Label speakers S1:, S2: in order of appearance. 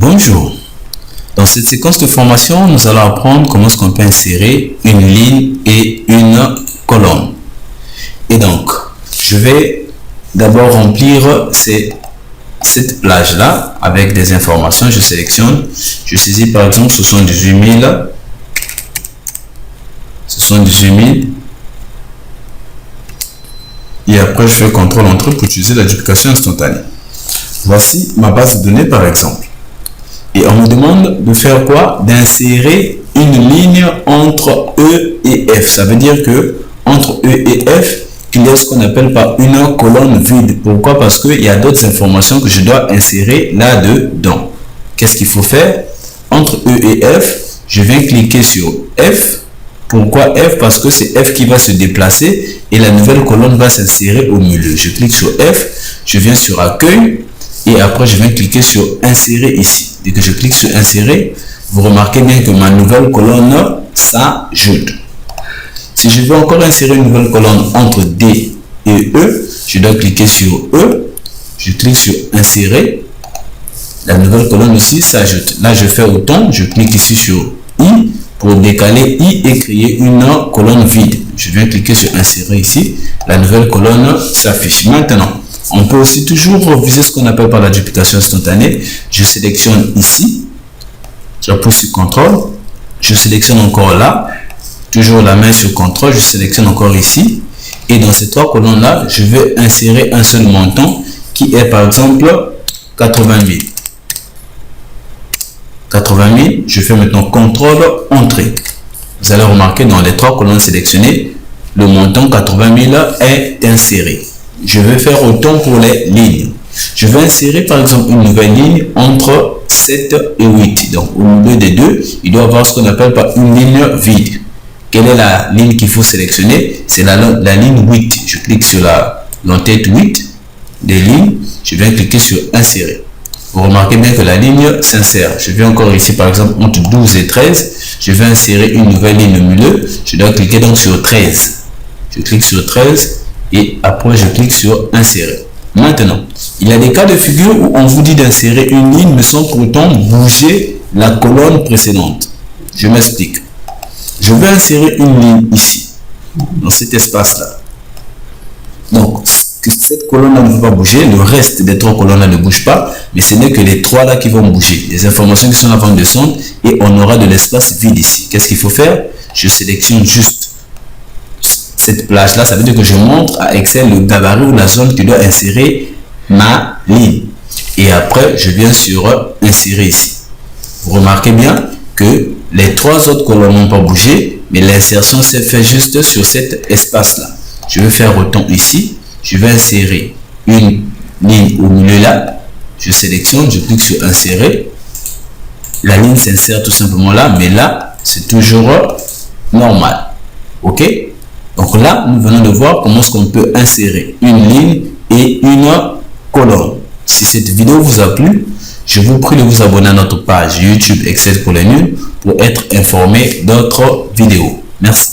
S1: Bonjour, dans cette séquence de formation, nous allons apprendre comment est-ce qu'on peut insérer une ligne et une colonne. Et donc, je vais d'abord remplir cette plage-là avec des informations. Je sélectionne, je saisis par exemple 78 000, 78 000. Et après, je fais CTRL-ENTRÉ pour utiliser la duplication instantanée. Voici ma base de données par exemple. Et on me demande de faire quoi? D'insérer une ligne entre E et F. Ça veut dire que entre E et F, il y a ce qu'on appelle par une colonne vide. Pourquoi? Parce qu'il y a d'autres informations que je dois insérer là-dedans. Qu'est-ce qu'il faut faire? Entre E et F, je viens cliquer sur F. Pourquoi F? Parce que c'est F qui va se déplacer et la nouvelle colonne va s'insérer au milieu. Je clique sur F, je viens sur accueil et après je viens cliquer sur insérer ici. Dès que je clique sur insérer, vous remarquez bien que ma nouvelle colonne s'ajoute. Si je veux encore insérer une nouvelle colonne entre D et E, je dois cliquer sur E, je clique sur insérer, la nouvelle colonne aussi s'ajoute. Là je fais autant, je clique ici sur I pour décaler I et créer une colonne vide. Je viens cliquer sur insérer ici, la nouvelle colonne s'affiche. Maintenant, on peut aussi toujours viser ce qu'on appelle par la duplication instantanée. Je sélectionne ici, j'appuie sur CTRL, je sélectionne encore là, toujours la main sur CTRL, je sélectionne encore ici. Et dans ces trois colonnes-là, je vais insérer un seul montant qui est par exemple 80 000. 80 000, je fais maintenant CTRL-ENTRÉ. Vous allez remarquer dans les trois colonnes sélectionnées, le montant 80 000 est inséré. Je vais faire autant pour les lignes. Je vais insérer par exemple une nouvelle ligne entre 7 et 8. Donc au milieu des deux, il doit y avoir ce qu'on appelle par une ligne vide. Quelle est la ligne qu'il faut sélectionner? C'est la ligne 8. Je clique sur l'entête 8 des lignes. Je viens cliquer sur insérer. Vous remarquez bien que la ligne s'insère. Je vais encore ici par exemple entre 12 et 13. Je vais insérer une nouvelle ligne au milieu. Je dois cliquer donc sur 13. Je clique sur 13. Et après, je clique sur insérer. Maintenant, il y a des cas de figure où on vous dit d'insérer une ligne, mais sans pourtant bouger la colonne précédente. Je m'explique. Je vais insérer une ligne ici, dans cet espace-là. Donc, cette colonne-là ne va pas bouger. Le reste des trois colonnes-là ne bouge pas. Mais ce n'est que les trois là qui vont bouger. Les informations qui sont là vont descendre et on aura de l'espace vide ici. Qu'est-ce qu'il faut faire? Je sélectionne juste cette plage là, ça veut dire que je montre à Excel le gabarit ou la zone qui doit insérer ma ligne. Et après, je viens sur insérer ici. Vous remarquez bien que les trois autres colonnes n'ont pas bougé, mais l'insertion s'est faite juste sur cet espace là. Je vais faire autant ici. Je vais insérer une ligne au milieu là. Je sélectionne, je clique sur insérer. La ligne s'insère tout simplement là, mais là, c'est toujours normal. OK? Donc là, nous venons de voir comment est-ce qu'on peut insérer une ligne et une colonne. Si cette vidéo vous a plu, je vous prie de vous abonner à notre page YouTube Excel pour les nuls pour être informé d'autres vidéos. Merci.